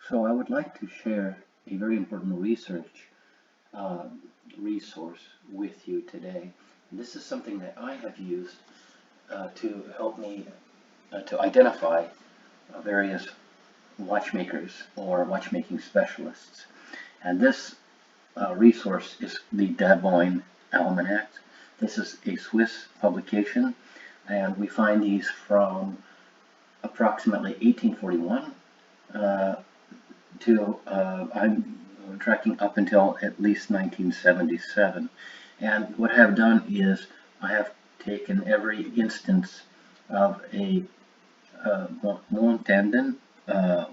So I would like to share a very important research uh, resource with you today. This is something that I have used to help me to identify various watchmakers or watchmaking specialists. And this resource is the Davoine Almanac. This is a Swiss publication, and we find these from approximately 1841 uh, to I'm tracking up until at least 1977. And what I have done is I have taken every instance of a Montandon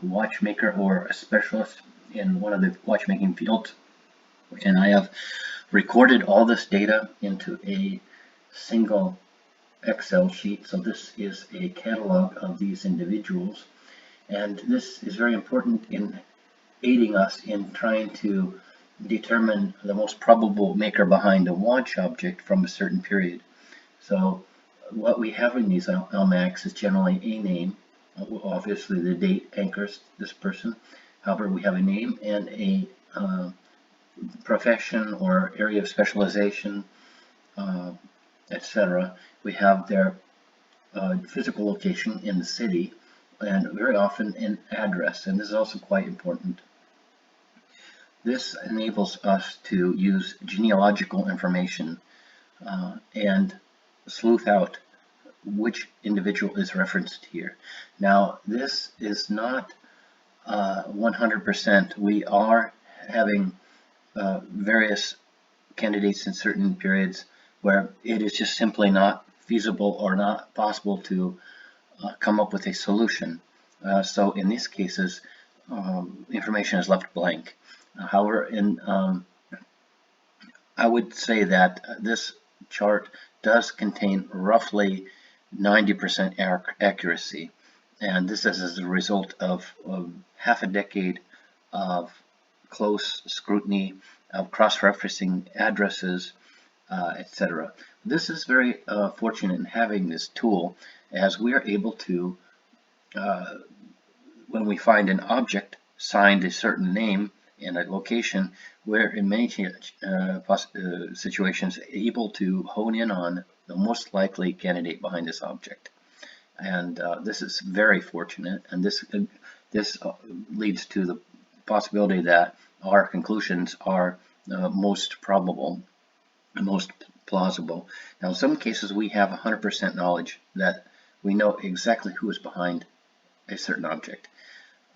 watchmaker or a specialist in one of the watchmaking fields, and I have recorded all this data into a single Excel sheet. So this is a catalog of these individuals, and this is very important in aiding us in trying to determine the most probable maker behind a watch object from a certain period. So what we have in these almanacs is generally a name. Obviously the date anchors this person. However, we have a name and a profession or area of specialization, uh, etc. We have their physical location in the city, and very often an address, and this is also quite important. This enables us to use genealogical information and sleuth out which individual is referenced here. Now, this is not 100%. We are having various candidates in certain periods where it is just simply not feasible or not possible to come up with a solution. So in these cases, information is left blank. However, I would say that this chart does contain roughly 90% accuracy, and this is as a result of half a decade of close scrutiny, of cross-referencing addresses, etc. This is very fortunate in having this tool, as we are able to, when we find an object signed a certain name and a location, we're in many situations able to hone in on the most likely candidate behind this object. And this is very fortunate, and this leads to the possibility that our conclusions are most probable, most plausible. Now, in some cases, we have 100% knowledge that we know exactly who is behind a certain object.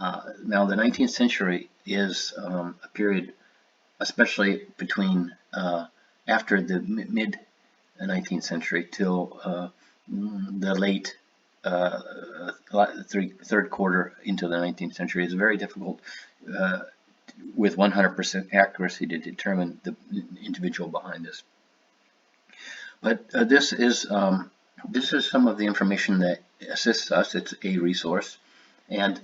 Now, the 19th century is a period, especially between after the mid 19th century till the late third quarter into the 19th century, is very difficult with 100% accuracy to determine the individual behind this. But this is some of the information that assists us. It's a resource, and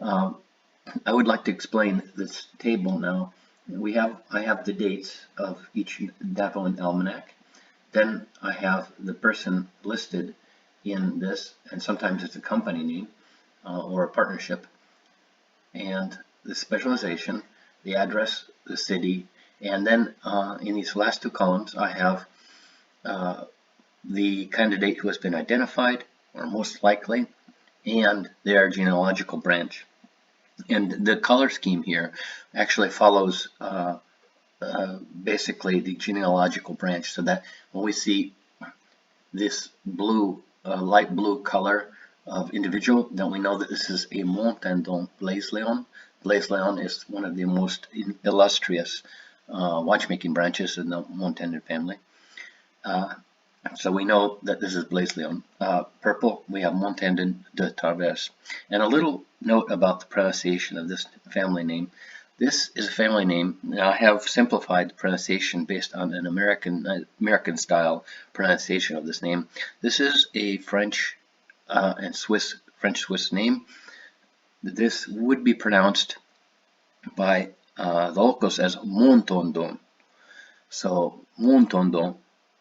I would like to explain this table now. I have the dates of each Davoine almanac. Then I have the person listed in this, and sometimes it's a company name or a partnership, and the specialization, the address, the city, and then in these last two columns I have the candidate who has been identified, or most likely, and their genealogical branch. And the color scheme here actually follows basically the genealogical branch, so that when we see this blue, light blue color of individual, then we know that this is a Montandon Blaise-Léon. Blaise-Léon is one of the most illustrious watchmaking branches in the Montandon family. So we know that this is Blaise-Léon. Purple, we have Montandon de Travers. And a little note about the pronunciation of this family name. This is a family name. Now, I have simplified the pronunciation based on an American style pronunciation of this name. This is a French and French-Swiss name. This would be pronounced by the locals as Montandon. So Montandon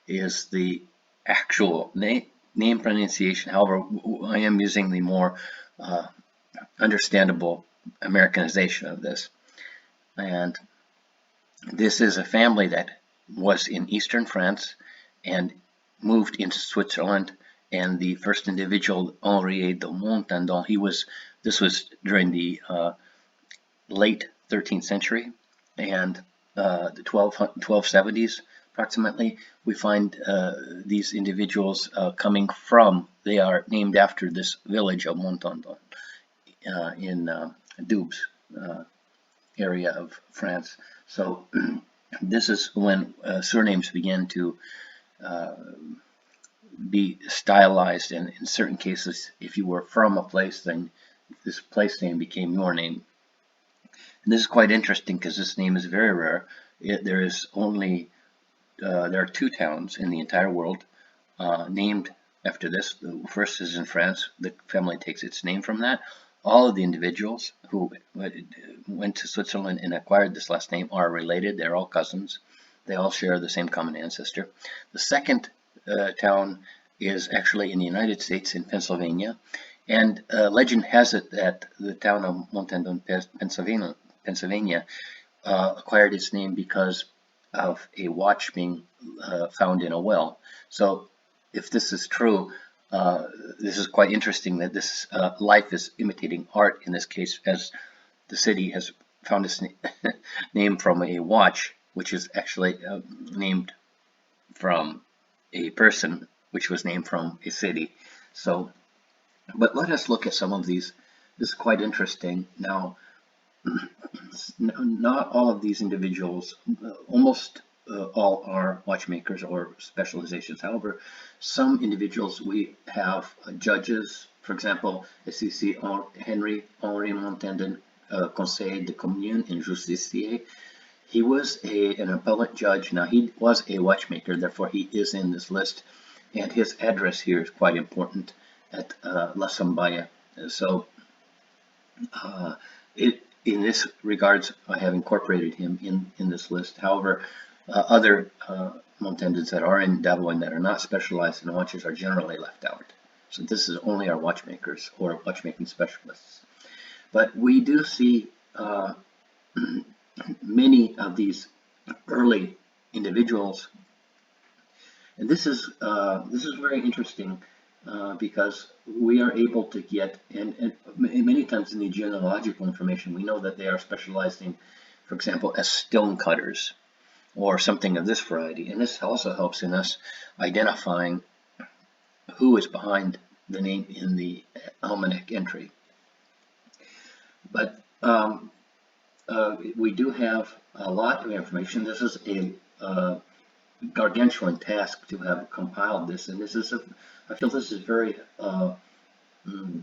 is the actual name pronunciation. However, I am using the more understandable Americanization of this. And this is a family that was in eastern France and moved into Switzerland. And the first individual, Henri de Montandon, this was during the late 13th century and the 1270s approximately. We find these individuals coming from, they are named after this village of Montandon in Doubs area of France. So this is when surnames began to be stylized, and in certain cases, if you were from a place, then this place name became your name. And this is quite interesting because this name is very rare. There are 2 towns in the entire world named after this. The first is in France. The family takes its name from that. All of the individuals who went to Switzerland and acquired this last name are related. They're all cousins. They all share the same common ancestor. The second town is actually in the United States, in Pennsylvania. And legend has it that the town of Montandon, Pennsylvania, acquired its name because of a watch being found in a well. So if this is true, this is quite interesting that this life is imitating art in this case, as the city has found its name from a watch, which is actually named from a person, which was named from a city. So, but let us look at some of these. This is quite interesting. Now, not all of these individuals, almost all are watchmakers or specializations. However, some individuals we have judges. For example, as you see, Henri Montandon, Conseil de Commune and Justicier. He was an appellate judge. Now, he was a watchmaker, therefore he is in this list. And his address here is quite important at La Sambaya. So, in this regards, I have incorporated him in this list. However, other Montandons that are in Davoine that are not specialized in watches are generally left out. So this is only our watchmakers or watchmaking specialists. But we do see many of these early individuals, and this is very interesting because we are able to get, and many times in the genealogical information, we know that they are specialized in, for example, as stone cutters or something of this variety. And this also helps in us identifying who is behind the name in the almanac entry. But we do have a lot of information. This is a gargantuan task to have compiled this, and this is I feel this is a very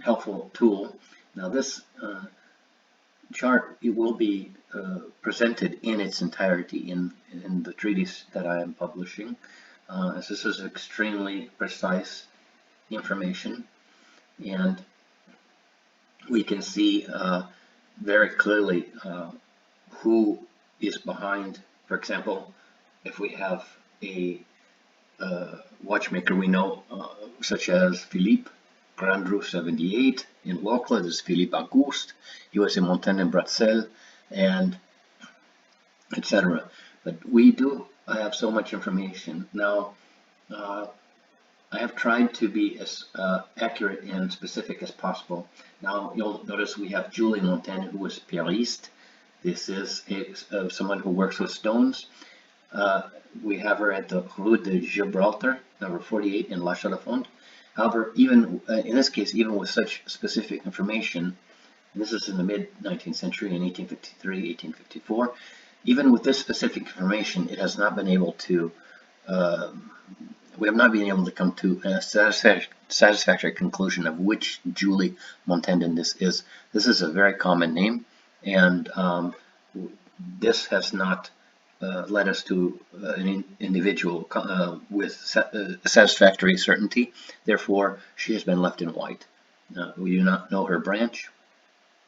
helpful tool. Now this chart, it will be presented in its entirety in the treatise that I am publishing, as this is extremely precise information, and we can see very clearly who is behind. For example, if we have a watchmaker we know, such as Philippe Grandrou 78 in Locle, this is Philippe Auguste. He was in Montaigne Bratzel, and etc. But we do have so much information. Now, I have tried to be as accurate and specific as possible. Now, you'll notice we have Julie Montaigne, who was Pierriste. This is someone who works with stones. We have her at the Rue de Gibraltar, number 48 in La Chaux-de-Fonds. However, even in this case, even with such specific information, and this is in the mid-19th century, in 1853, 1854, even with this specific information, it has not been able to, we have not been able to come to a satisfactory conclusion of which Julie Montandon this is. This is a very common name, and this has not led us to an individual with satisfactory certainty. Therefore, she has been left in white. We do not know her branch.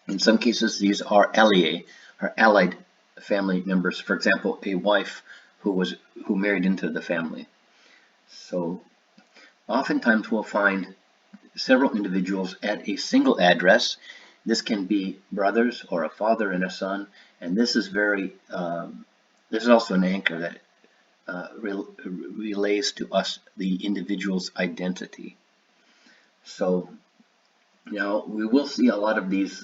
In some cases, these are alliés, her allied family members. For example, a wife who married into the family. So, oftentimes we'll find several individuals at a single address, This can be brothers or a father and a son, and this is this is also an anchor that relays to us the individual's identity. So now we will see a lot of these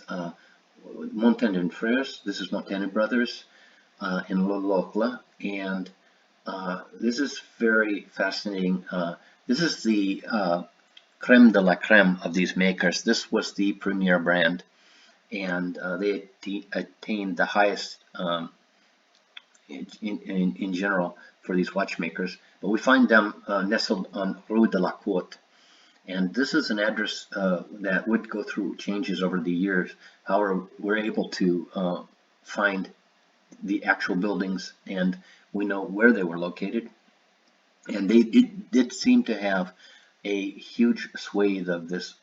Montaigne Frères. This is Montaigne Brothers in Lolokla, and this is very fascinating. This is the creme de la creme of these makers. This was the premier brand, and they attained the highest in general for these watchmakers. But we find them nestled on Rue de la Côte. And this is an address that would go through changes over the years. However, we're able to find the actual buildings, and we know where they were located. And they did seem to have a huge swathe of this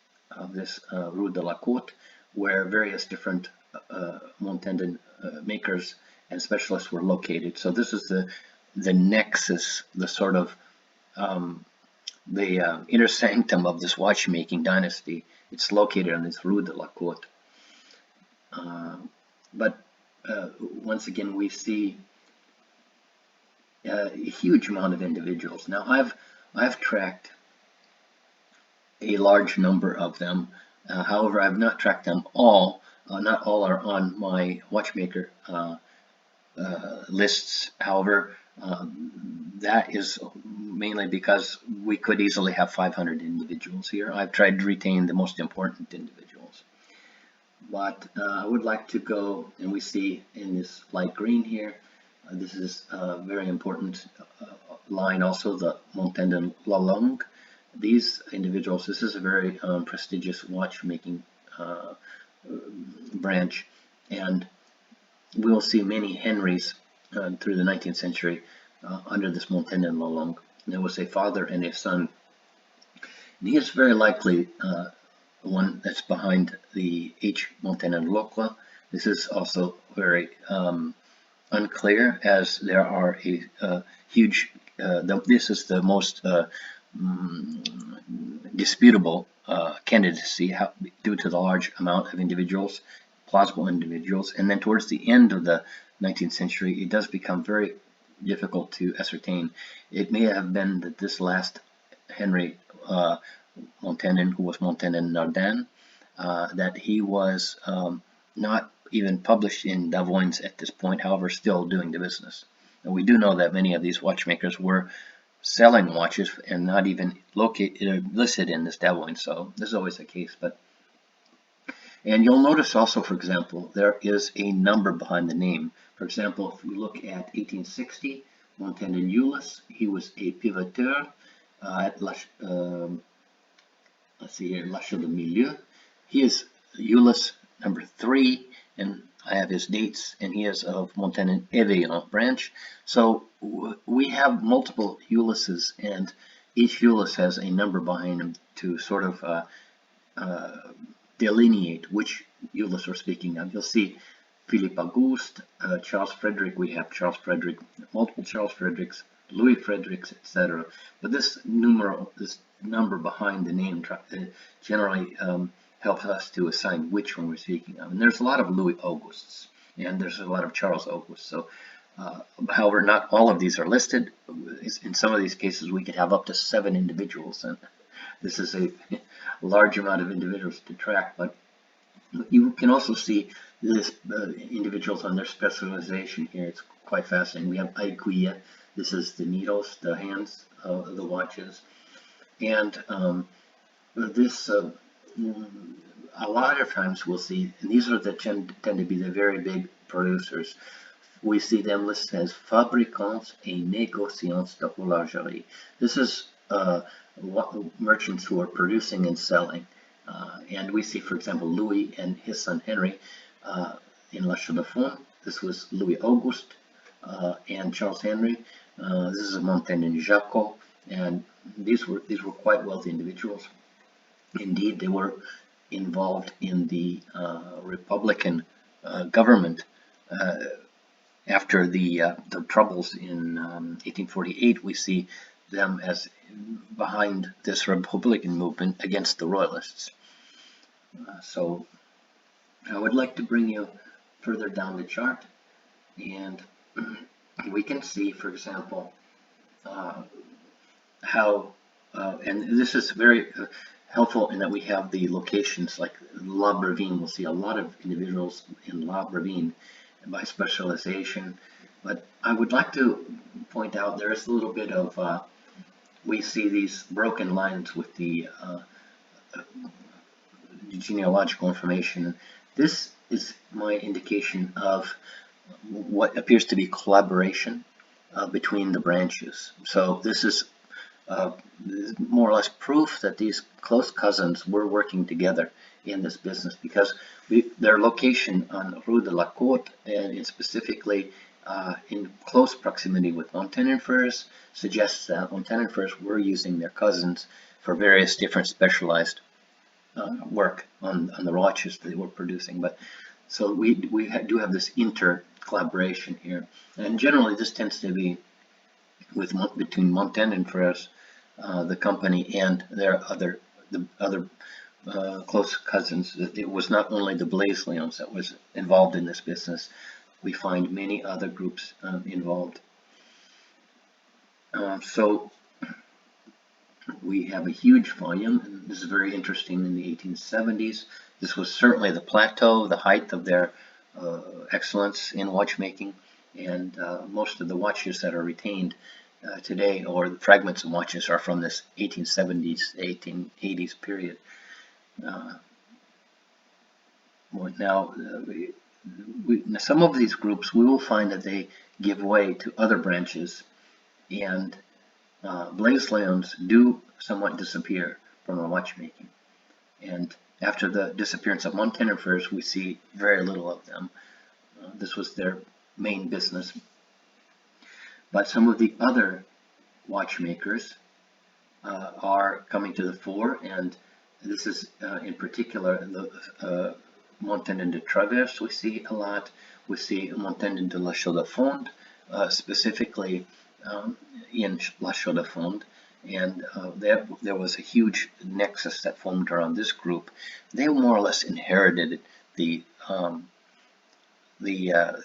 Rue de la Côte, where various different Montaigne makers and specialists were located. So this is the nexus, the sort of the inner sanctum of this watchmaking dynasty. It's located on this Rue de la Côte. But once again, we see a huge amount of individuals. Now, I've tracked a large number of them. However, I've not tracked them all. Not all are on my watchmaker lists. However, that is mainly because we could easily have 500 individuals here. I've tried to retain the most important individuals. But I would like to go, and we see in this light green here, this is a very important line also, the Montaigne La Longue. These individuals, this is a very prestigious watchmaking branch, and we will see many Henrys through the 19th century under this Montaigne La Longue. There was a father and a son, and he is very likely the one that's behind the H. Montaigne Locle. This is also very unclear, as there are a huge, this is the most disputable candidacy due to the large amount of individuals, plausible individuals, and then towards the end of the 19th century, it does become very difficult to ascertain. It may have been that this last Henry Montaigne, who was Montaigne Nardin, that he was not even published in Davoins at this point, however, still doing the business. And we do know that many of these watchmakers were selling watches and not even listed in this Davoin, so this is always the case. And you'll notice also, for example, there is a number behind the name. For example, if we look at 1860, Montaigne Ulysse, he was a pivoteur at let's see here, Lâche de Milieu. He is Ulysse number 3, and I have his dates, and he is of Montaigne Éveillon branch. So we have multiple Ulysses, and each Ulysse has a number behind him to sort of delineate which Ulysse we're speaking of. You'll see Philippe Auguste, Charles Frederick. We have Charles Frederick, multiple Charles Fredericks, Louis Fredericks, etc. But this number behind the name generally helps us to assign which one we're speaking of. And there's a lot of Louis Augustes, and there's a lot of Charles Augustes. So, however, not all of these are listed. In some of these cases, we could have up to 7 individuals, and this is a large amount of individuals to track. But you can also see this individuals on their specialization here. It's quite fascinating. We have aiguille. This is the needles, the hands of the watches, and this a lot of times we'll see, and these are the tend to be the very big producers. We see them listed as fabricants et négociants de horlogerie. This is merchants who are producing and selling. And we see, for example, Louis and his son Henry in La Chaux-de-Fonds. This was Louis Auguste and Charles Henry. This is Montaigne and Jacot, and these were quite wealthy individuals. Indeed, they were involved in the Republican government after the troubles in 1848. We see them as behind this Republican movement against the Royalists. So I would like to bring you further down the chart, and we can see, for example, uh, how, and this is very helpful in that we have the locations like La Bravine. We'll see a lot of individuals in La Bravine by specialization. But I would like to point out there is a little bit of, we see these broken lines with the genealogical information. This is my indication of what appears to be collaboration between the branches. So this is uh, more or less proof that these close cousins were working together in this business, because their location on Rue de la Côte, and specifically in close proximity with Montaigne Furs, suggests that Montaigne Furs were using their cousins for various different specialized work on the watches they were producing. But so we do have this inter collaboration here, and generally this tends to be between Montaigne Furs, the company, and the other close cousins. It was not only the Blaise Leons that was involved in this business. We find many other groups involved. So we have a huge volume, and this is very interesting. In the 1870s, this was certainly the plateau, the height of their excellence in watchmaking, and most of the watches that are retained today, or the fragments of watches, are from this 1870s, 1880s period. Now, some of these groups, we will find that they give way to other branches, and Blaise Leons do somewhat disappear from the watchmaking. And after the disappearance of Montaigne Furs, we see very little of them. This was their main business. But some of the other watchmakers are coming to the fore, and this is in particular the Montaigne de Travers we see a lot. We see Montaigne de la Chaux-de-Fonds, specifically in La Chaux-de-Fonds, and there was a huge nexus that formed around this group. They more or less inherited the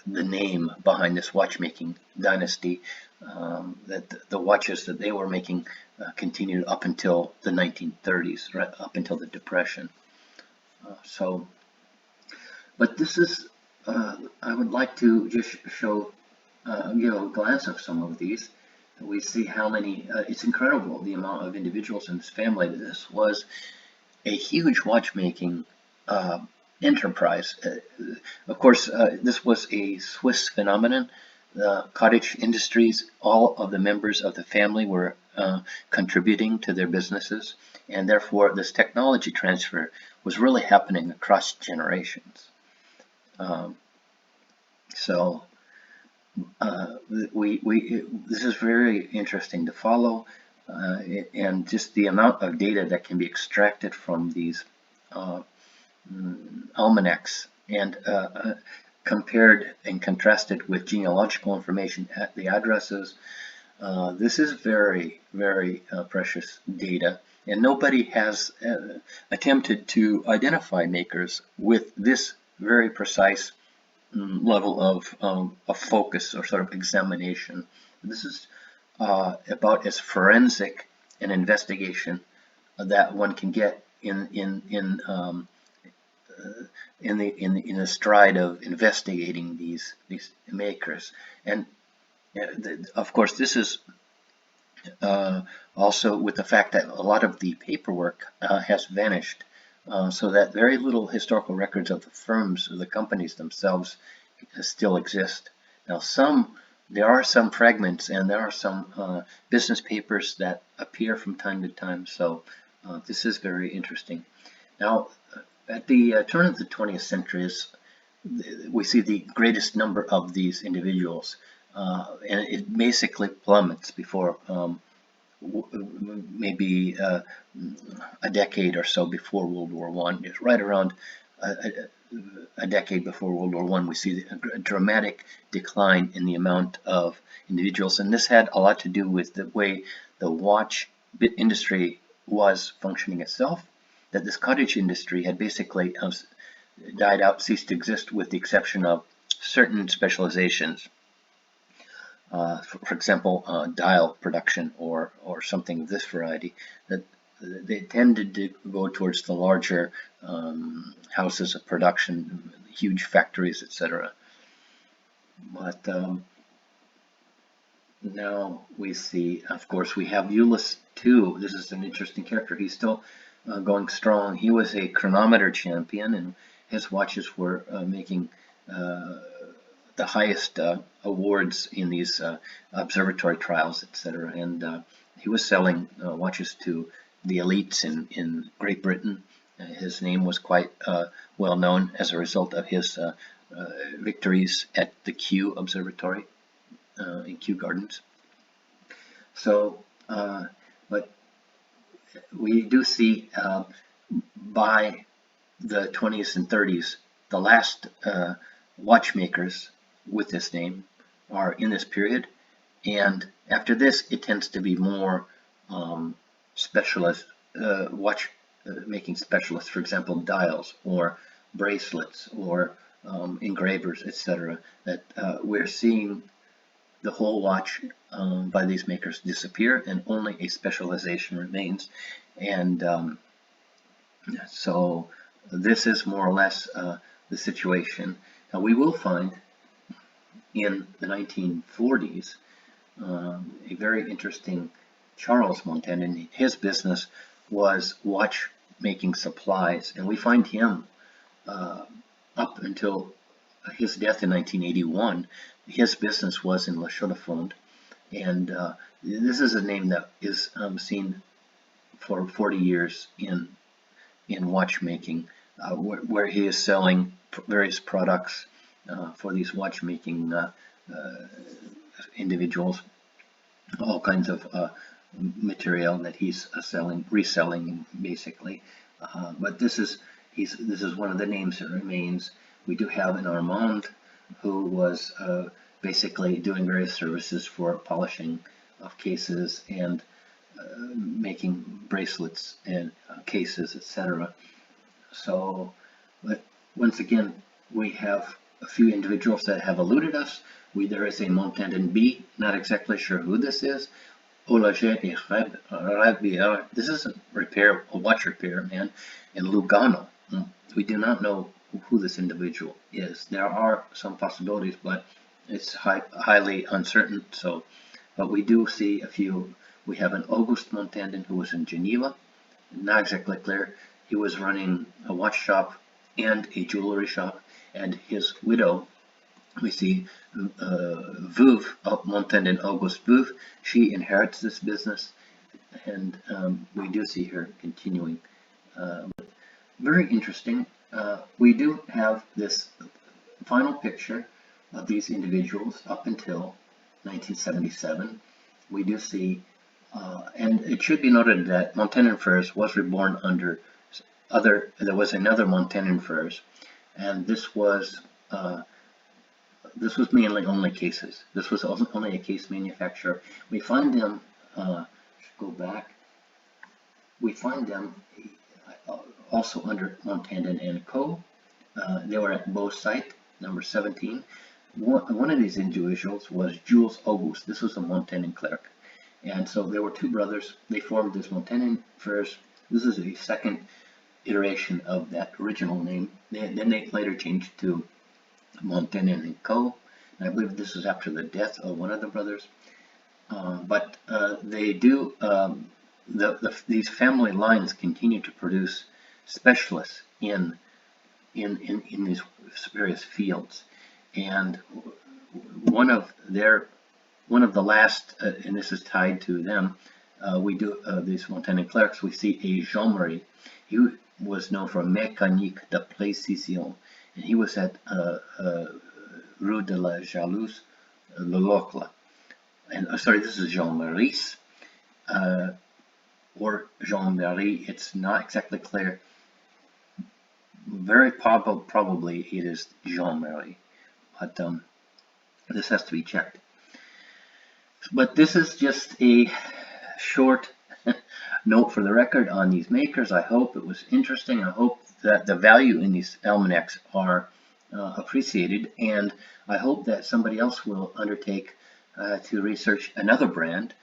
name behind this watchmaking dynasty. That the watches that they were making continued up until the 1930s, right up until the Depression. But this is, I would like to just show, give a glance of some of these. We see how many, it's incredible the amount of individuals in this family. This was a huge watchmaking enterprise. Of course, this was a Swiss phenomenon. The cottage industries, all of the members of the family were contributing to their businesses, and therefore this technology transfer was really happening across generations. So this is very interesting to follow, and just the amount of data that can be extracted from these almanacs and compared and contrasted with genealogical information at the addresses. This is very, very precious data, and nobody has attempted to identify makers with this very precise level of focus or sort of examination. This is about as forensic an investigation that one can get in the stride of investigating these makers. And of course, this is also with the fact that a lot of the paperwork has vanished, so that very little historical records of the firms or the companies themselves still exist. Now, there are some fragments, and there are some business papers that appear from time to time. So this is very interesting. Now, at the turn of the 20th century, we see the greatest number of these individuals, and it basically plummets before maybe a decade or so before World War I. It's right around a decade before World War I, we see a dramatic decline in the amount of individuals, and this had a lot to do with the way the watch industry was functioning itself. That this cottage industry had basically died out, ceased to exist, with the exception of certain specializations. For example, dial production or something of this variety, that they tended to go towards the larger houses of production, huge factories, etc. But now we see, of course, we have Eulis too. This is an interesting character. He's still going strong. He was a chronometer champion, and his watches were making the highest awards in these observatory trials, etc. And he was selling watches to the elites in Great Britain. His name was quite well known as a result of his victories at the Kew Observatory in Kew Gardens. So, but we do see by the 20s and 30s, the last watchmakers with this name are in this period, and after this it tends to be more specialist watch making specialists, for example dials or bracelets or engravers, etc. that we're seeing the whole watch by these makers disappear, and only a specialization remains. And so this is more or less the situation. Now we will find in the 1940s a very interesting Charles Montandon. His business was watchmaking supplies, and we find him up until his death in 1981. His business was in La Chaux-de-Fonds, and this is a name that is seen for 40 years in watchmaking, where he is selling various products for these watchmaking individuals, all kinds of material that he's reselling basically. But this is one of the names that remains. We do have an Armand who was basically doing various services for polishing of cases and making bracelets and cases, etc. So, but once again, we have a few individuals that have eluded us. There is a Montandon B, not exactly sure who this is. Olager et Rabier. This is a watch repair man in Lugano. We do not know who this individual is. There are some possibilities, but it's highly uncertain. So, but we do see a few. We have an Auguste Montandon who was in Geneva. Not exactly clear. He was running a watch shop and a jewelry shop, and his widow, we see Veuve, Montandon Auguste Veuve. She inherits this business, and we do see her continuing. Very interesting. We do have this final picture of these individuals up until 1977. We do see, and it should be noted that Montandon Frères was reborn under there was another Montandon Frères, and this was mainly only cases. This was only a case manufacturer. We find them, go back, we find them also under Montandon & Co. They were at Beau site, number 17. One of these individuals was Jules Auguste. This was a Montandon clerk. And so there were two brothers. They formed this Montandon Frères. This is a second iteration of that original name. Then they later changed to Montandon & Co. And I believe this was after the death of one of the brothers. But they do, these family lines continue to produce specialists in these various fields. And one of the last, and this is tied to them, we do these Montandon clerks. We see a Jean-Marie. He was known for Mécanique de Précision, and he was at Rue de la Jalouse, Le Locle. And sorry, this is Jean-Maurice or Jean-Marie. It's not exactly clear. Very probably it is Jean-Marie, but this has to be checked. But this is just a short note for the record on these makers. I hope it was interesting. I hope that the value in these almanacs are appreciated, and I hope that somebody else will undertake to research another brand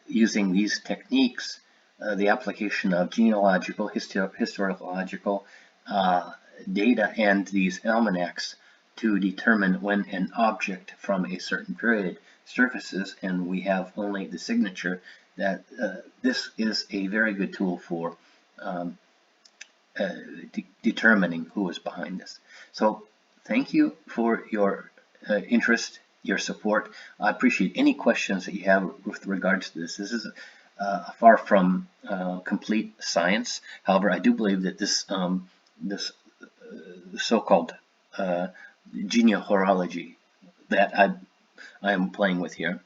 using these techniques, the application of genealogical, historiological data and these almanacs to determine when an object from a certain period surfaces and we have only the signature, that this is a very good tool for um, determining who is behind this. So thank you for your interest, your support. I appreciate any questions that you have with regards to this. This is far from complete science. However, I do believe that this so-called genealogy that I am playing with here,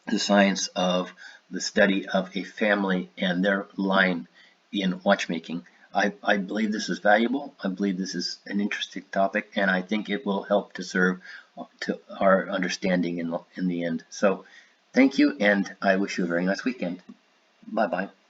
the science of the study of a family and their line in watchmaking. I believe this is valuable. I believe this is an interesting topic, and I think it will help to serve to our understanding in the end. So thank you, and I wish you a very nice weekend. Bye-bye.